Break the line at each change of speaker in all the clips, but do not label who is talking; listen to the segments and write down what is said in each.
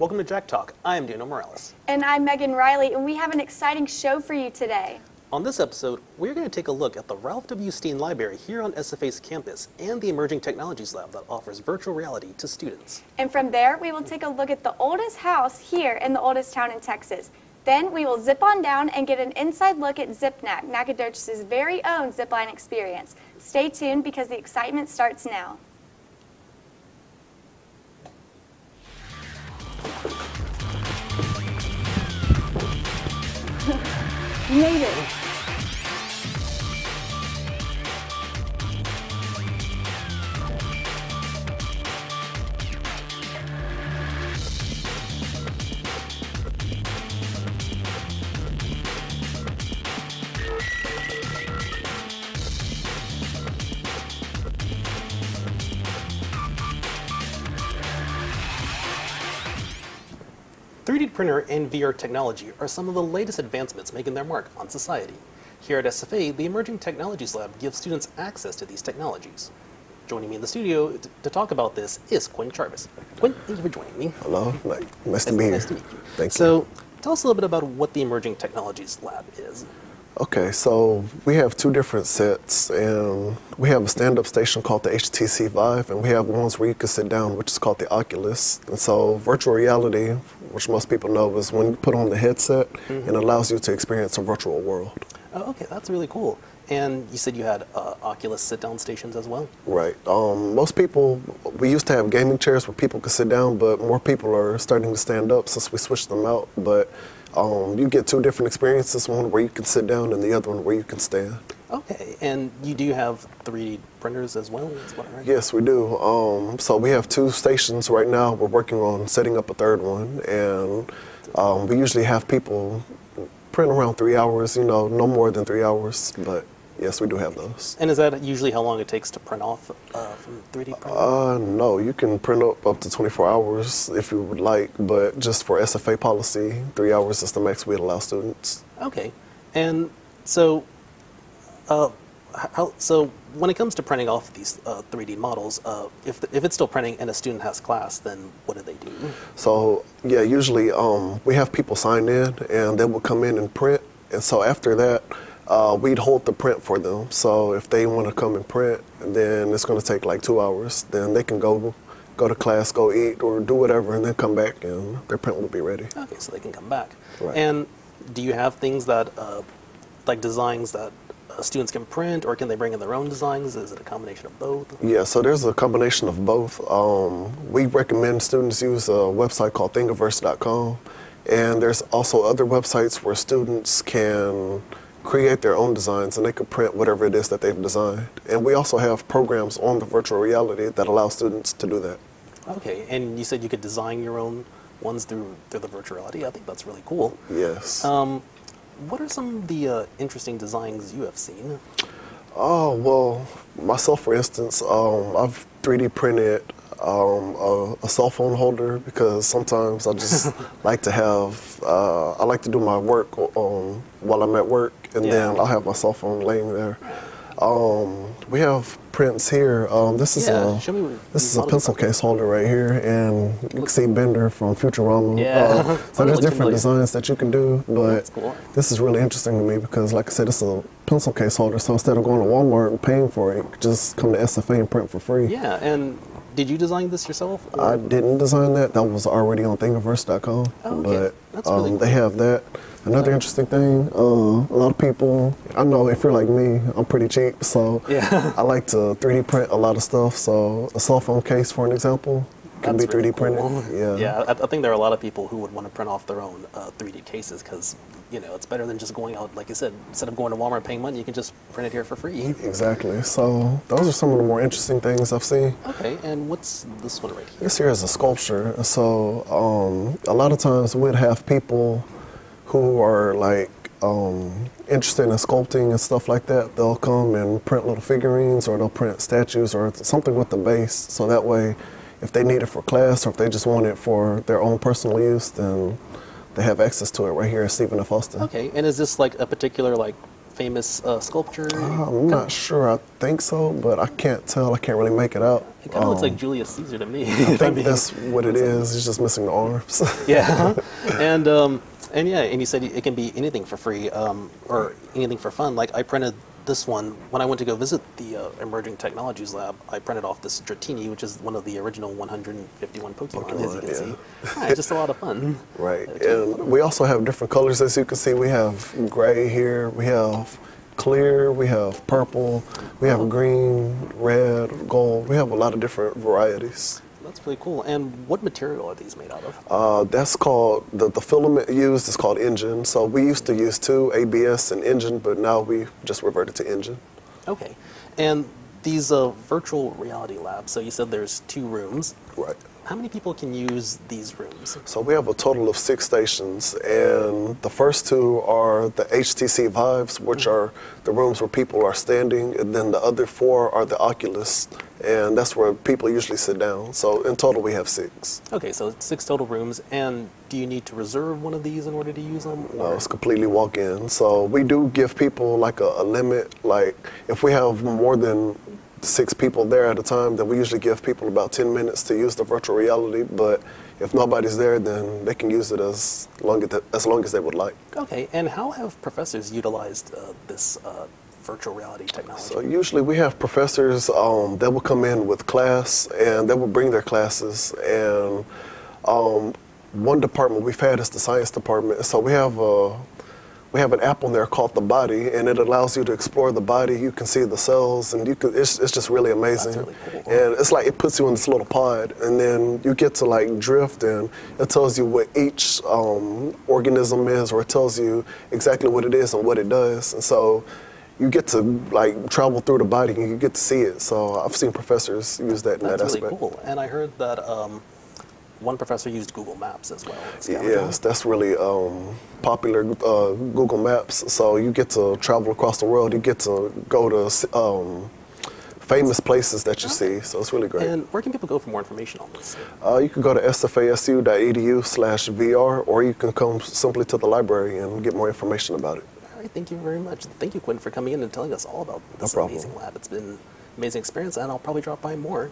Welcome to Jack Talk. I'm Dino Morales.
And I'm Megan Riley, and we have an exciting show for you today.
On this episode, we're going to take a look at the Ralph W. Steen Library here on SFA's campus and the Emerging Technologies Lab that offers virtual reality to students.
And from there, we will take a look at the oldest house here in the oldest town in Texas. Then we will zip on down and get an inside look at Zip Nac, Nacogdoches' very own zipline experience. Stay tuned because the excitement starts now. You made it.
3D printer and VR technology are some of the latest advancements making their mark on society. Here at SFA, the Emerging Technologies Lab gives students access to these technologies. Joining me in the studio to talk about this is Quinn Jarvis. Quinn, thank you for joining me.
Hello, nice to be here.
Nice to meet you.
Thank you.
So, tell us a little bit about what the Emerging Technologies Lab is.
Okay, so we have two different sets, and we have a stand-up station called the HTC Vive, and we have ones where you can sit down, which is called the Oculus. And so virtual reality, which most people know, is when you put on the headset, and it allows you to experience a virtual world.
Oh, okay, that's really cool. And you said you had Oculus sit-down stations as well?
Right. Most people, we used to have gaming chairs where people could sit down, but more people are starting to stand up since we switched them out. But you get two different experiences, one where you can sit down and the other one where you can stand.
Okay, and you do have 3D printers as well? Is what I heard?
Yes, we do. So we have two stations right now. We're working on setting up a third one, and we usually have people print around 3 hours, you know, no more than 3 hours, but yes, we do have those.
And is that usually how long it takes to print off from 3D printing?
No, you can print up to 24 hours if you would like, but just for SFA policy, 3 hours is the max we'd allow students.
Okay, and so, so when it comes to printing off these 3D models, if it's still printing and a student has class, then what do they do?
So yeah, usually we have people sign in and they will come in and print, and so after that, we'd hold the print for them. So if they want to come and print, then it's going to take like 2 hours. Then they can go to class, go eat, or do whatever, and then come back, and their print will be ready.
Okay, so they can come back.
Right.
And do you have things that, like designs that students can print, or can they bring in their own designs? Is it a combination of both?
Yeah, so there's a combination of both. We recommend students use a website called thingiverse.com, and there's also other websites where students can create their own designs and they can print whatever it is that they've designed. And we also have programs on the virtual reality that allow students to do that.
Okay, and you said you could design your own ones through the virtual reality. I think that's really cool.
Yes.
What are some of the interesting designs you have seen?
Oh, well, myself, for instance, I've 3D printed a cell phone holder because sometimes I just like to have, I like to do my work while I'm at work, and then I'll have my cell phone laying there. We have prints here. This is a pencil case holder right here, and you can see Bender from Futurama.
Yeah.
So there's different designs that you can do, but
cool.
This is really interesting to me because, like I said, it's a pencil case holder. So instead of going to Walmart and paying for it, you could just come to SFA and print for free.
Yeah, and did you design this yourself? Or?
I didn't design that. That was already on thingiverse.com.
Oh, okay.
But
that's really cool.
They have that. Another interesting thing, a lot of people, I know if you're like me, I'm pretty cheap, so I like to 3D print a lot of stuff. So a cell phone case, for an example, can be 3D printed.
Cool. Yeah, I think there are a lot of people who would want to print off their own 3D cases because, you know, it's better than just going out, like you said, instead of going to Walmart and paying money, you can just print it here for free.
Exactly. So those are some of the more interesting things I've seen.
Okay, and what's this one right here?
This here is a sculpture. So a lot of times we'd have people who are like interested in sculpting and stuff like that. They'll come and print little figurines, or they'll print statues or something with the base, so that way if they need it for class or if they just want it for their own personal use, then they have access to it right here at Stephen F. Austin.
Okay, and is this like a particular like famous sculpture?
I'm not sure. I think so, but I can't tell. I can't really make it out.
It kind of looks like Julius Caesar to me.
I think that's what it is. It's just missing the arms.
Yeah, and yeah, and you said it can be anything for free or anything for fun. Like I printed this one when I went to go visit the Emerging Technologies Lab. I printed off this Dratini, which is one of the original 151 Pokemon, as you can see. Yeah, it's just a lot of fun.
Right, and we also have different colors, as you can see. We have gray here, we have clear, we have purple, we have green, red, gold. We have a lot of different varieties.
That's pretty cool. And what material are these made out of?
That's called, the filament used is called engine. So we used to use two, ABS and engine, but now we just reverted to engine.
Okay. And these virtual reality labs, so you said there's 2 rooms.
Right.
How many people can use these rooms?
So we have a total of 6 stations, and the first 2 are the HTC Vives, which are the rooms where people are standing, and then the other 4 are the Oculus, and that's where people usually sit down. So in total, we have 6.
Okay, so 6 total rooms, and do you need to reserve one of these in order to use them?
No, it's completely walk-in. So we do give people like a limit, like if we have more than 6 people there at a time, then we usually give people about 10 minutes to use the virtual reality, but if nobody's there, then they can use it as long as they would like.
Okay, and how have professors utilized this virtual reality technology?
So usually we have professors that will come in with class, and they will bring their classes, and one department we've had is the science department. So we have an app on there called The Body, and it allows you to explore the body. You can see the cells, and it's just really amazing.
That's really cool.
And it's like it puts you in this little pod, and then you get to like drift, and it tells you what each organism is, or it tells you exactly what it is and what it does. And so you get to like travel through the body, and you get to see it. So I've seen professors use that in that aspect.
That's really cool. And I heard that one professor used Google Maps as well.
Yes, that's really popular, Google Maps. So you get to travel across the world. You get to go to famous places that you see. So it's really great.
And where can people go for more information on this?
You can go to sfasu.edu/VR, or you can come simply to the library and get more information about it.
All right, thank you very much. Thank you, Quinn, for coming in and telling us all about this amazing lab. It's been an amazing experience, and I'll probably drop by more.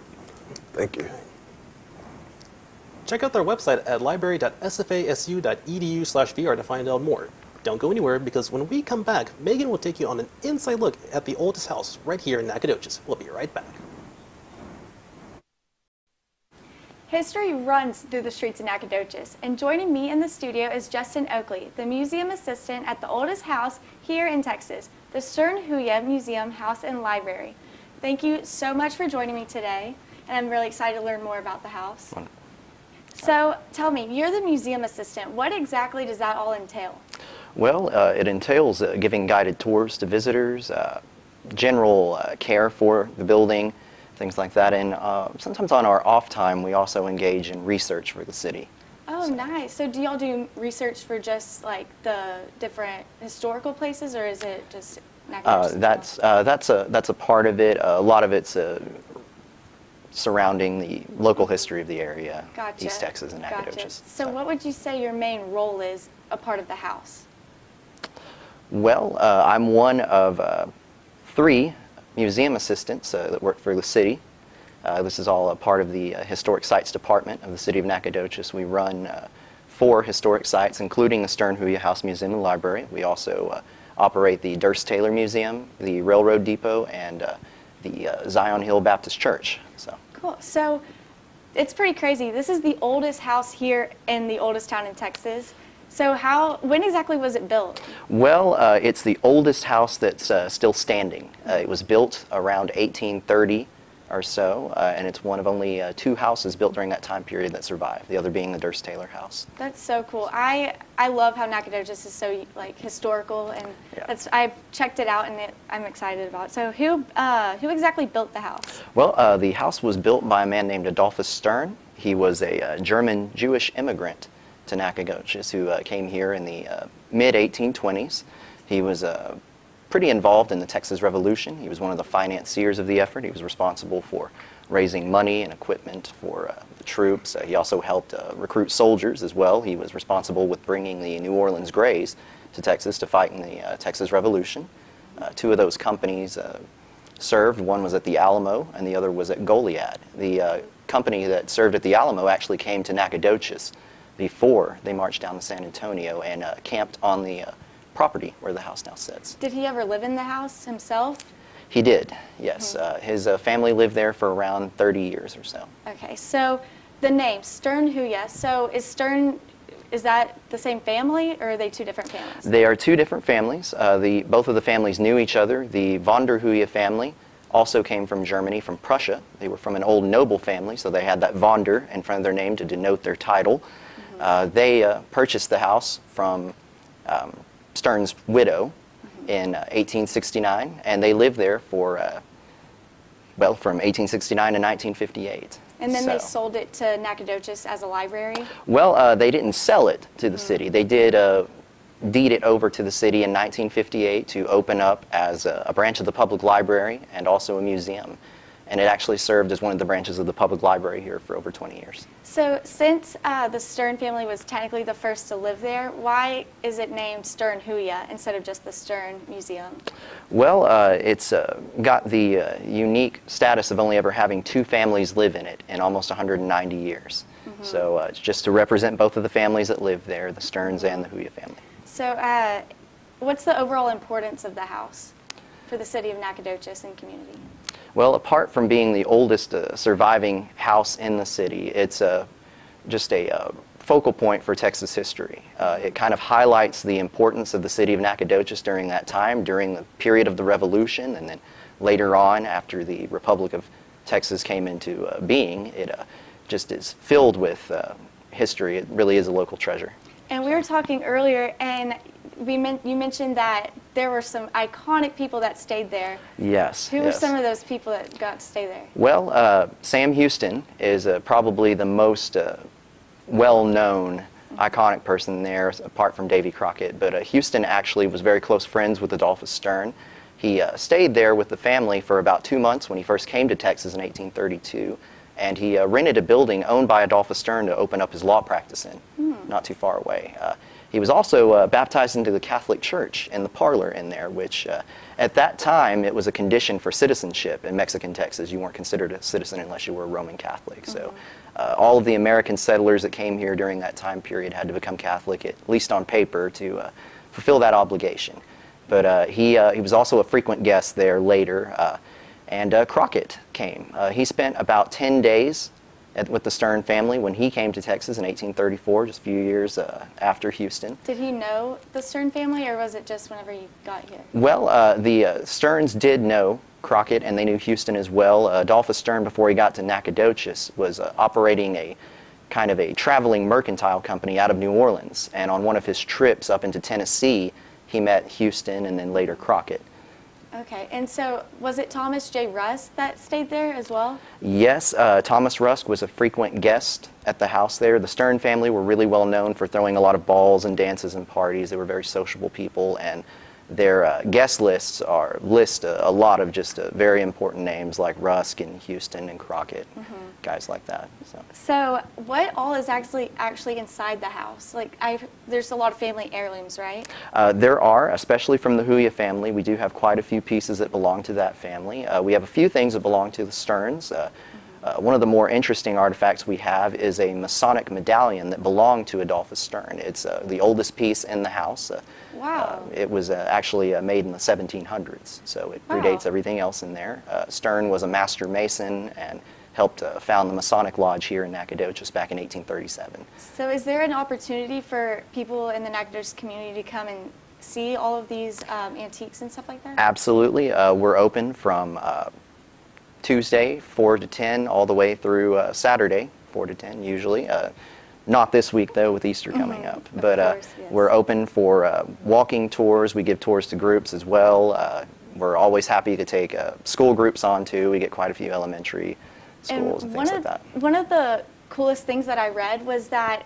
Thank you.
Check out their website at library.sfasu.edu/VR to find out more. Don't go anywhere, because when we come back, Megan will take you on an inside look at the oldest house right here in Nacogdoches. We'll be right back.
History runs through the streets of Nacogdoches, and joining me in the studio is Justin Oakley, the museum assistant at the oldest house here in Texas, the Sterne-Hoya Museum House and Library. Thank you so much for joining me today, and I'm really excited to learn more about the house. So tell me, you're the museum assistant. What exactly does that all entail?
Well, it entails giving guided tours to visitors, general care for the building, things like that. And sometimes on our off time, we also engage in research for the city.
Oh, nice. So do y'all do research for just like the different historical places, or is it just Nacogdoches?
That's a part of it. A lot of it's surrounding the local history of the area,
Gotcha.
East Texas and Nacogdoches.
So what would you say your main role is a part of the house?
Well, I'm one of 3 museum assistants that work for the city. This is all a part of the Historic Sites Department of the City of Nacogdoches. We run 4 historic sites, including the Sterne-Hoya House Museum and Library. We also operate the Durst-Taylor Museum, the Railroad Depot, and the Zion Hill Baptist Church. So.
Cool. So it's pretty crazy. This is the oldest house here in the oldest town in Texas. So when exactly was it built?
Well, it's the oldest house that's still standing. It was built around 1830 or so, and it's one of only 2 houses built during that time period that survived, the other being the Durst-Taylor house.
That's so cool. I love how Nacogdoches is so like historical, and
Yeah.
I've checked it out, and I'm excited about it. So who exactly built the house?
Well, the house was built by a man named Adolphus Stern. He was a German Jewish immigrant to Nacogdoches who came here in the mid-1820s. He was pretty involved in the Texas Revolution. He was one of the financiers of the effort. He was responsible for raising money and equipment for the troops. He also helped recruit soldiers as well. He was responsible with bringing the New Orleans Greys to Texas to fight in the Texas Revolution. Two of those companies served. One was at the Alamo, and the other was at Goliad. The company that served at the Alamo actually came to Nacogdoches before they marched down to San Antonio and camped on the property where the house now sits.
Did he ever live in the house himself?
He did, yes. His family lived there for around 30 years or so.
Okay, so the name, Sterne-Hoya, so is that the same family, or are they two different families?
They are two different families. Both of the families knew each other. The von der Hoya family also came from Germany, from Prussia. They were from an old noble family, so they had that von der in front of their name to denote their title. They purchased the house from Sterne's widow in 1869, and they lived there for, well, from 1869 to 1958.
And then they sold it to Nacogdoches as a library?
Well, they didn't sell it to the city. They did deed it over to the city in 1958 to open up as a branch of the public library and also a museum. And it actually served as one of the branches of the public library here for over 20 years.
So since the Sterne family was technically the first to live there, why is it named Sterne-Hoya instead of just the Sterne Museum?
Well, it's got the unique status of only ever having two families live in it in almost 190 years. So it's just to represent both of the families that live there, the Sternes and the Hoya family.
So what's the overall importance of the house for the city of Nacogdoches and community?
Well, apart from being the oldest surviving house in the city, it's just a focal point for Texas history. It kind of highlights the importance of the city of Nacogdoches during that time, during the period of the Revolution, and then later on, after the Republic of Texas came into being, it just is filled with history. It really is a local treasure.
And we were talking earlier, and you mentioned that there were some iconic people that stayed there.
Yes.
Who were some of those people that got to stay there?
Well, Sam Houston is probably the most well-known iconic person there, apart from Davy Crockett. But Houston actually was very close friends with Adolphus Sterne. He stayed there with the family for about 2 months when he first came to Texas in 1832. And he rented a building owned by Adolphus Sterne to open up his law practice in, not too far away. He was also baptized into the Catholic Church in the parlor in there, which at that time it was a condition for citizenship in Mexican Texas. You weren't considered a citizen unless you were a Roman Catholic. So all of the American settlers that came here during that time period had to become Catholic, at least on paper, to fulfill that obligation. But he was also a frequent guest there later. And Crockett came. He spent about 10 days with the Sterne family when he came to Texas in 1834, just a few years after Houston.
Did he know the Sterne family, or was it just whenever he got here?
Well, the Sternes did know Crockett, and they knew Houston as well. Adolphus Sterne, before he got to Nacogdoches, was operating a kind of a traveling mercantile company out of New Orleans. And on one of his trips up into Tennessee, he met Houston and then later Crockett.
Okay, and so was it Thomas J. Rusk that stayed there as well?
Yes, Thomas Rusk was a frequent guest at the house there. The Sterne family were really well known for throwing a lot of balls and dances and parties. They were very sociable people, and their guest lists list a lot of just very important names like Rusk and Houston and Crockett, guys like that.
So what all is actually inside the house? Like, there's a lot of family heirlooms, right?
There are, especially from the Hoya family. We do have quite a few pieces that belong to that family. We have a few things that belong to the Sternes. One of the more interesting artifacts we have is a Masonic medallion that belonged to Adolphus Sterne. It's the oldest piece in the house.
Wow.
It was actually made in the 1700s, so it predates everything else in there. Sterne was a master mason and helped found the Masonic Lodge here in Nacogdoches back in 1837.
So is there an opportunity for people in the Nacogdoches community to come and see all of these antiques and stuff like that?
Absolutely. We're open from Tuesday, 4 to 10, all the way through Saturday, 4 to 10 usually. Not this week, though, with Easter coming up. But
course, yes.
We're open for walking tours. We give tours to groups as well. We're always happy to take school groups on, too. We get quite a few elementary schools and things like that.
One of the coolest things that I read was that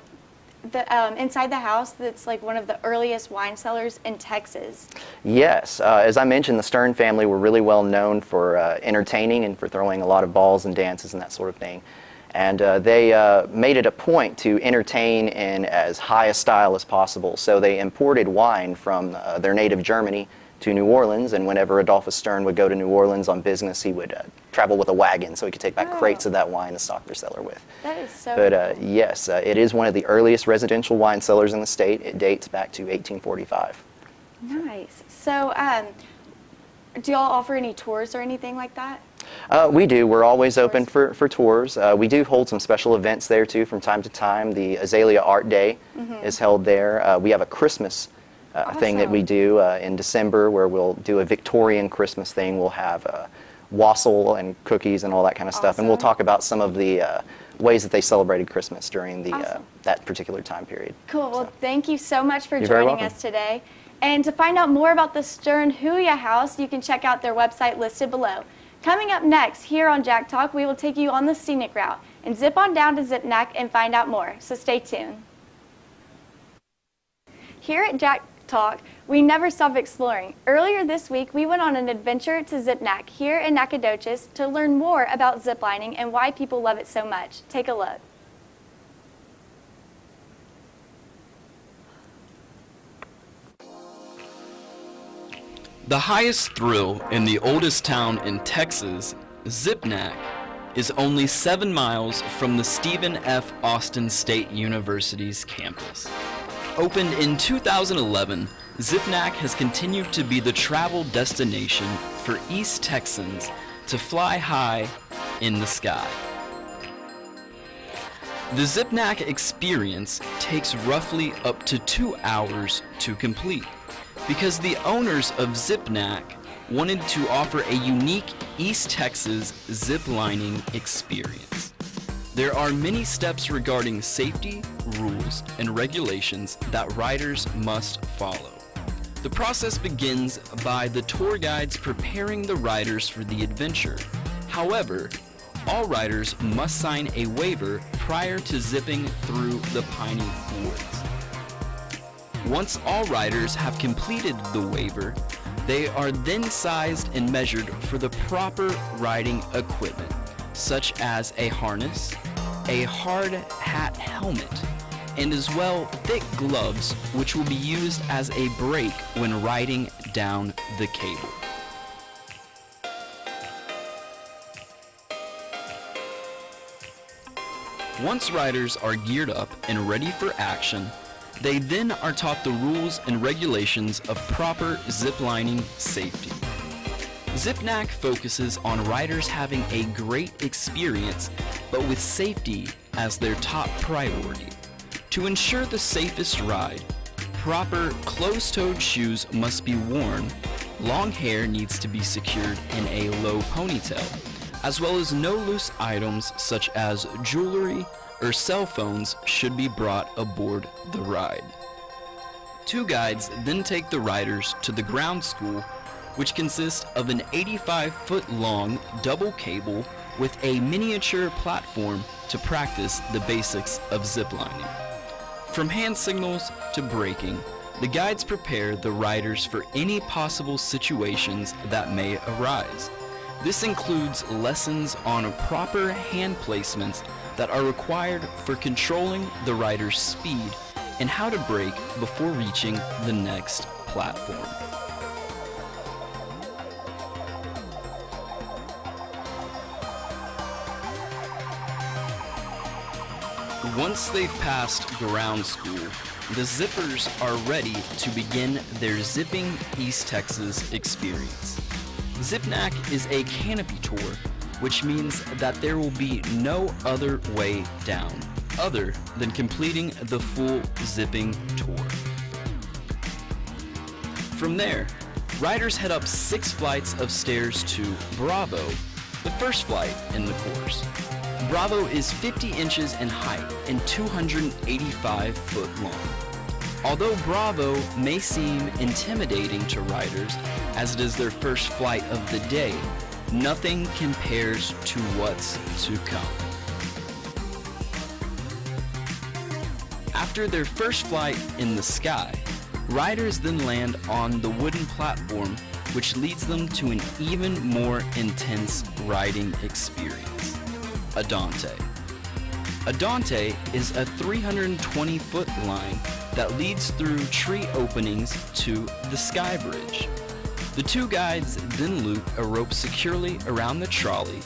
inside the house, that's like one of the earliest wine cellars in Texas.
Yes. As I mentioned, the Sterne family were really well known for entertaining and for throwing a lot of balls and dances and that sort of thing. And they made it a point to entertain in as high a style as possible. So they imported wine from their native Germany to New Orleans, and whenever Adolphus Stern would go to New Orleans on business, he would travel with a wagon so he could take back crates of that wine to stock their cellar with.
That is so
But
cool.
yes, it is one of the earliest residential wine cellars in the state. It dates back to 1845.
Nice. So, do y'all offer any tours or anything like that?
We do. We're always open for tours. We do hold some special events there too from time to time. The Azalea Art Day is held there. We have a Christmas thing that we do in December where we'll do a Victorian Christmas thing. We'll have wassail and cookies and all that kind of stuff. And we'll talk about some of the ways that they celebrated Christmas during the that particular time period.
Cool. Well, thank you so much for
You're very
joining
welcome.
us today. And to find out more about the Sterne-Hoya house, you can check out their website listed below. Coming up next, here on Jack Talk, we will take you on the scenic route and zip on down to Zip Nac and find out more, so stay tuned. Here at Jack Talk, we never stop exploring. Earlier this week, we went on an adventure to Zip Nac here in Nacogdoches to learn more about ziplining and why people love it so much. Take a look.
The highest thrill in the oldest town in Texas, Zip Nac, is only 7 miles from the Stephen F. Austin State University's campus. Opened in 2011, Zip Nac has continued to be the travel destination for East Texans to fly high in the sky. The Zip Nac experience takes roughly up to 2 hours to complete, because the owners of Zip Nac wanted to offer a unique East Texas ziplining experience. There are many steps regarding safety, rules, and regulations that riders must follow. The process begins by the tour guides preparing the riders for the adventure. However, all riders must sign a waiver prior to zipping through the piney woods. Once all riders have completed the waiver, they are then sized and measured for the proper riding equipment, such as a harness, a hard hat helmet, and as well thick gloves, which will be used as a brake when riding down the cable. Once riders are geared up and ready for action, they then are taught the rules and regulations of proper ziplining safety. Zip Nac focuses on riders having a great experience, but with safety as their top priority. To ensure the safest ride, proper closed-toed shoes must be worn, long hair needs to be secured in a low ponytail, as well as no loose items such as jewelry or cell phones should be brought aboard the ride. Two guides then take the riders to the ground school, which consists of an 85-foot-long double cable with a miniature platform to practice the basics of ziplining. From hand signals to braking, the guides prepare the riders for any possible situations that may arise. This includes lessons on proper hand placements that are required for controlling the rider's speed and how to brake before reaching the next platform. Once they've passed ground school, the zippers are ready to begin their Zipping East Texas experience. Zip Nac is a canopy tour, which means that there will be no other way down other than completing the full zipping tour. From there, riders head up 6 flights of stairs to Bravo, the first flight in the course. Bravo is 50 inches in height and 285 foot long. Although Bravo may seem intimidating to riders as it is their first flight of the day, nothing compares to what's to come. After their first flight in the sky, riders then land on the wooden platform, which leads them to an even more intense riding experience, a Dante. A Dante is a 320-foot line that leads through tree openings to the sky bridge. The two guides then loop a rope securely around the trolley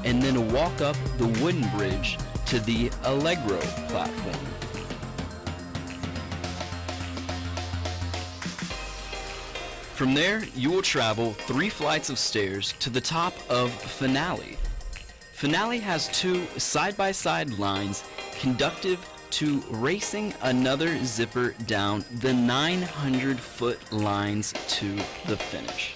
and then walk up the wooden bridge to the Allegro platform. From there, you will travel 3 flights of stairs to the top of Finale. Finale has 2 side-by-side lines conductive to racing another zipper down the 900-foot lines to the finish.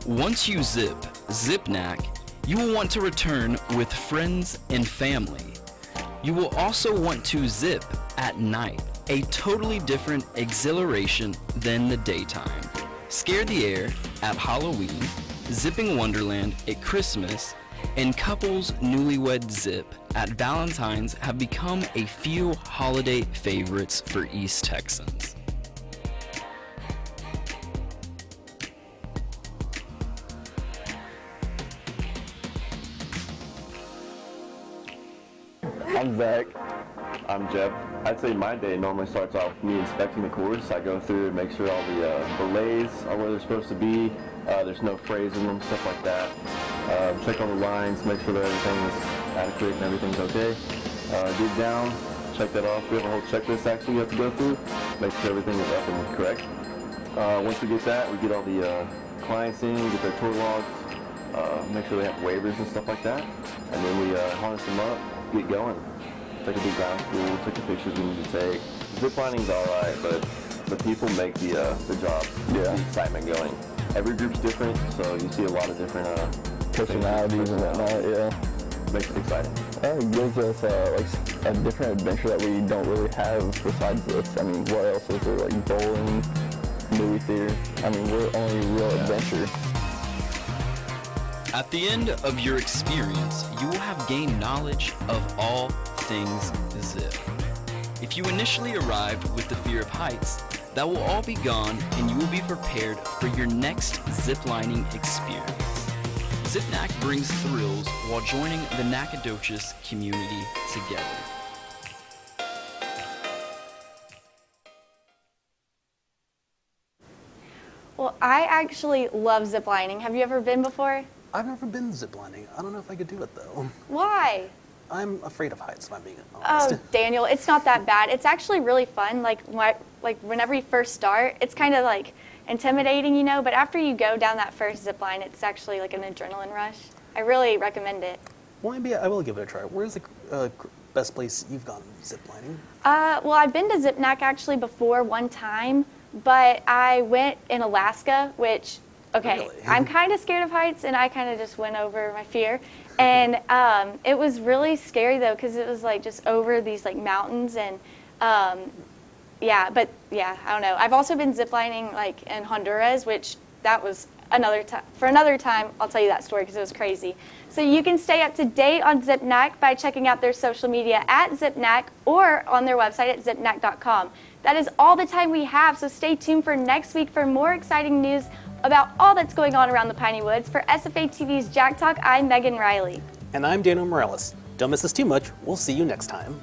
Once you Zip Nac, you will want to return with friends and family. You will also want to zip at night, a totally different exhilaration than the daytime. Scare the Air at Halloween, Zipping Wonderland at Christmas, and couples newlywed zip at Valentine's have become a few holiday favorites for East Texans.
I'm Zach. I'm Jeff. I'd say my day normally starts off with me inspecting the course. I go through and make sure all the lays are where they're supposed to be. There's no frays in them, stuff like that. Check all the lines, make sure that everything's adequate and everything's okay. Dig down, check that off. We have a whole checklist actually you have to go through, make sure everything is up and correct. Once we get that, we get all the clients in, get their tour logs, make sure they have waivers and stuff like that, and then we harness them up, get going. Take a big ground school, take the pictures we need to take. Ziplining's alright, but the people make the job, the excitement going. Every group's different, so you see a lot of different
personalities and whatnot, yeah.
Makes it exciting.
It gives us like a different adventure that we don't really have besides this. I mean, what else is there? Like bowling, movie theater. I mean, we're only real adventure.
At the end of your experience, you will have gained knowledge of all things zip. If you initially arrived with the fear of heights, that will all be gone and you will be prepared for your next ziplining experience. Zip Nac brings thrills while joining the Nacogdoches community together.
Well, I actually love ziplining. Have you ever been before?
I've never been ziplining. I don't know if I could do it though.
Why?
I'm afraid of heights, if I'm being honest.
Oh, Daniel, it's not that bad. It's actually really fun. Like whenever you first start, it's kind of like intimidating, you know, but after you go down that first zip line, it's actually like an adrenaline rush. I really recommend it.
Well, maybe I will give it a try. Where's the best place you've gone ziplining?
Well, I've been to Zip Nac actually before one time, but I went in Alaska, which, okay,
Really?
I'm kind of scared of heights, and I kind of just went over my fear. And it was really scary, though, because it was like just over these like mountains and yeah, but yeah, I don't know. I've also been ziplining like in Honduras, which that was another time. For another time, I'll tell you that story because it was crazy. So you can stay up to date on Zip Nac by checking out their social media at Zip Nac or on their website at zipnac.com. That is all the time we have, so stay tuned for next week for more exciting news about all that's going on around the Piney Woods. For SFA TV's Jack Talk, I'm Megan Riley.
And I'm Daniel Morales. Don't miss us too much. We'll see you next time.